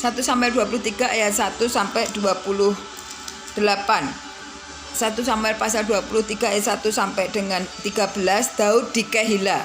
1 Samuel 23 ayat 1 sampai 28. 1 Samuel pasal 23 ayat 1 sampai dengan 13. Daud di Kehila.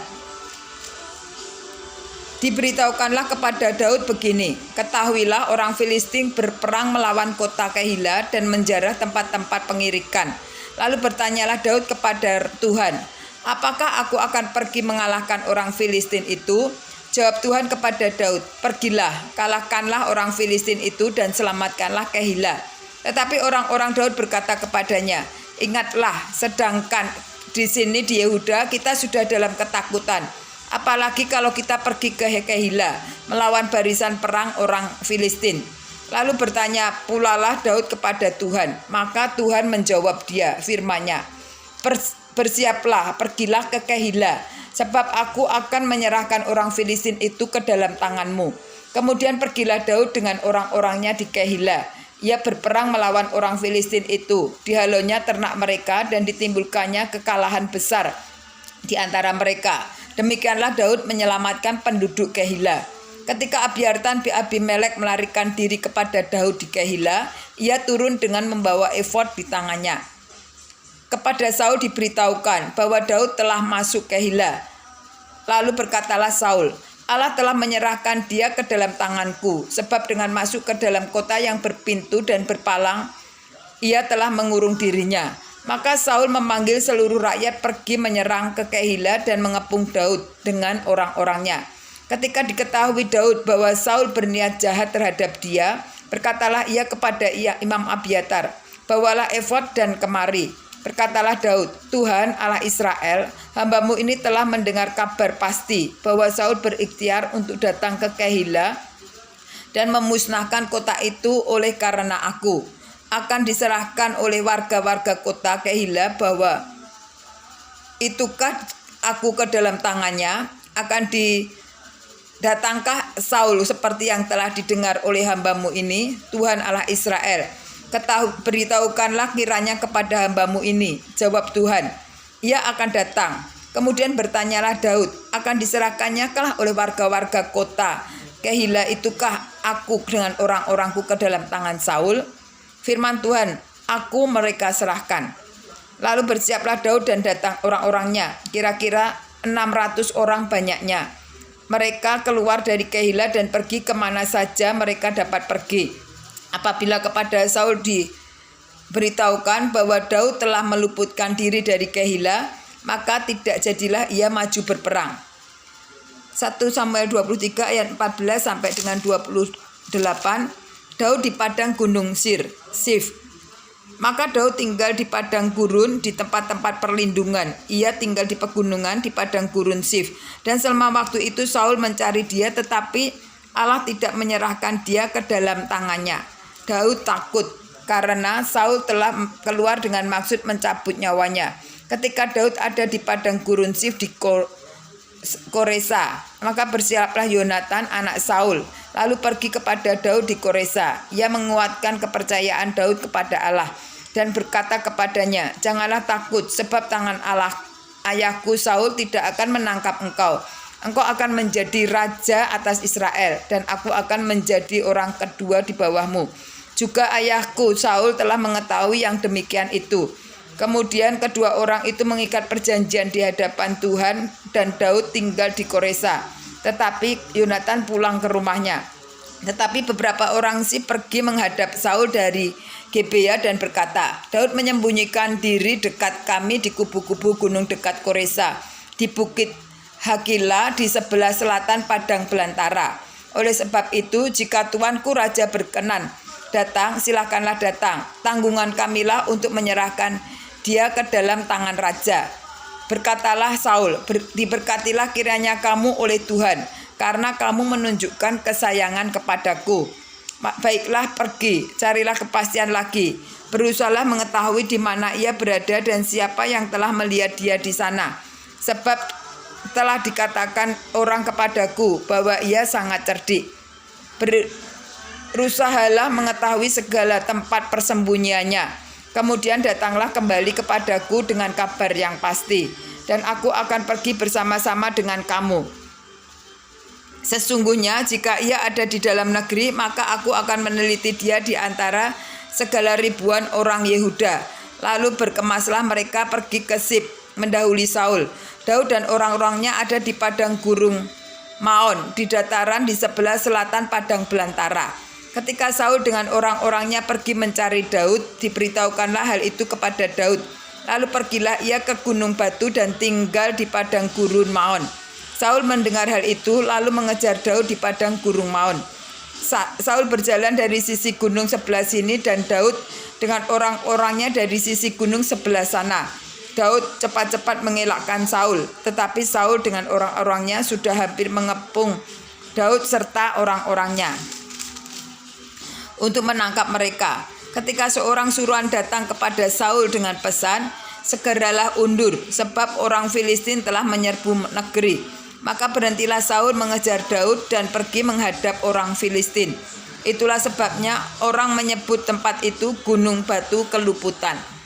Diberitahukanlah kepada Daud begini, ketahuilah orang Filistin berperang melawan kota Kehila dan menjarah tempat-tempat pengirikan. Lalu bertanyalah Daud kepada Tuhan, apakah aku akan pergi mengalahkan orang Filistin itu? Jawab Tuhan kepada Daud, pergilah, kalahkanlah orang Filistin itu dan selamatkanlah Kehila. Tetapi orang-orang Daud berkata kepadanya, ingatlah, sedangkan di sini di Yehuda kita sudah dalam ketakutan. Apalagi kalau kita pergi ke Kehila melawan barisan perang orang Filistin. Lalu bertanya pulalah Daud kepada Tuhan. Maka Tuhan menjawab dia firman-Nya, bersiaplah, pergilah ke Kehila, sebab aku akan menyerahkan orang Filistin itu ke dalam tanganmu. Kemudian pergilah Daud dengan orang-orangnya di Kehila. Ia berperang melawan orang Filistin itu. Dihalonya ternak mereka dan ditimbulkannya kekalahan besar di antara mereka. Demikianlah Daud menyelamatkan penduduk Kehila. Ketika Abiartan bin Abimelek melarikan diri kepada Daud di Kehila, ia turun dengan membawa efod di tangannya. Kepada Saul diberitahukan bahwa Daud telah masuk Kehila. Lalu berkatalah Saul, Allah telah menyerahkan dia ke dalam tanganku, sebab dengan masuk ke dalam kota yang berpintu dan berpalang, ia telah mengurung dirinya. Maka Saul memanggil seluruh rakyat pergi menyerang ke Kehila dan mengepung Daud dengan orang-orangnya. Ketika diketahui Daud bahwa Saul berniat jahat terhadap dia, berkatalah ia kepada Imam Abiatar, bawalah efod dan kemari. Berkatalah Daud, Tuhan Allah Israel, hambamu ini telah mendengar kabar pasti bahwa Saul berikhtiar untuk datang ke Kehila dan memusnahkan kota itu oleh karena aku. Akan diserahkan oleh warga-warga kota Kehila bahwa itukah aku ke dalam tangannya, akan didatangkah Saul seperti yang telah didengar oleh hambamu ini, Tuhan Allah Israel. Beritahukanlah kiranya kepada hambamu ini, jawab Tuhan, ia akan datang. Kemudian bertanyalah Daud, akan diserahkannya kah oleh warga-warga kota Kehila itukah aku dengan orang-orangku ke dalam tangan Saul? Firman Tuhan, aku mereka serahkan. Lalu bersiaplah Daud dan datang orang-orangnya, kira-kira 600 orang banyaknya. Mereka keluar dari Kehila dan pergi kemana saja mereka dapat pergi. Apabila kepada Saul diberitahukan bahwa Daud telah meluputkan diri dari Kehila, maka tidak jadilah ia maju berperang. 1 Samuel 23 ayat 14 sampai dengan 28. Daud di padang gunung Sif. Maka Daud tinggal di padang gurun di tempat-tempat perlindungan. Ia tinggal di pegunungan di padang gurun Sif. Dan selama waktu itu Saul mencari dia, tetapi Allah tidak menyerahkan dia ke dalam tangannya. Daud takut karena Saul telah keluar dengan maksud mencabut nyawanya. Ketika Daud ada di padang gurun Sif di Koresa, maka bersiaplah Yonatan anak Saul, lalu pergi kepada Daud di Koresa. Ia menguatkan kepercayaan Daud kepada Allah dan berkata kepadanya, janganlah takut, sebab tangan Allah ayahku Saul tidak akan menangkap engkau. Engkau akan menjadi raja atas Israel, dan aku akan menjadi orang kedua di bawahmu. Juga ayahku Saul telah mengetahui yang demikian itu. Kemudian kedua orang itu mengikat perjanjian di hadapan Tuhan dan Daud tinggal di Koresa. Tetapi Yonatan pulang ke rumahnya. Tetapi beberapa orang pergi menghadap Saul dari Gebea dan berkata, Daud menyembunyikan diri dekat kami di kubu-kubu gunung dekat Koresa, di bukit Hakila di sebelah selatan padang belantara. Oleh sebab itu, jika tuanku raja berkenan datang, silakanlah datang. Tanggungan kamilah untuk menyerahkan dia ke dalam tangan raja. Berkatalah Saul, diberkatilah kiranya kamu oleh Tuhan, karena kamu menunjukkan kesayangan kepadaku. Baiklah, pergi, carilah kepastian lagi. Berusahalah mengetahui di mana ia berada dan siapa yang telah melihat dia di sana. Sebab telah dikatakan orang kepadaku bahwa ia sangat cerdik. Berusahalah mengetahui segala tempat persembunyiannya. Kemudian datanglah kembali kepadaku dengan kabar yang pasti, dan aku akan pergi bersama-sama dengan kamu. Sesungguhnya jika ia ada di dalam negeri, maka aku akan meneliti dia di antara segala ribuan orang Yehuda. Lalu berkemaslah mereka pergi ke Sip, mendahului Saul. Daud dan orang-orangnya ada di padang gurun Maon, di dataran di sebelah selatan padang belantara. Ketika Saul dengan orang-orangnya pergi mencari Daud, diberitahukanlah hal itu kepada Daud. Lalu pergilah ia ke Gunung Batu dan tinggal di padang gurun Maon. Saul mendengar hal itu lalu mengejar Daud di padang gurun Maon. Saul berjalan dari sisi gunung sebelah sini dan Daud dengan orang-orangnya dari sisi gunung sebelah sana. Daud cepat-cepat mengelakkan Saul, tetapi Saul dengan orang-orangnya sudah hampir mengepung Daud serta orang-orangnya untuk menangkap mereka. Ketika seorang suruhan datang kepada Saul dengan pesan, "Segeralah undur, sebab orang Filistin telah menyerbu negeri." Maka berhentilah Saul mengejar Daud dan pergi menghadap orang Filistin. Itulah sebabnya orang menyebut tempat itu Gunung Batu Keluputan.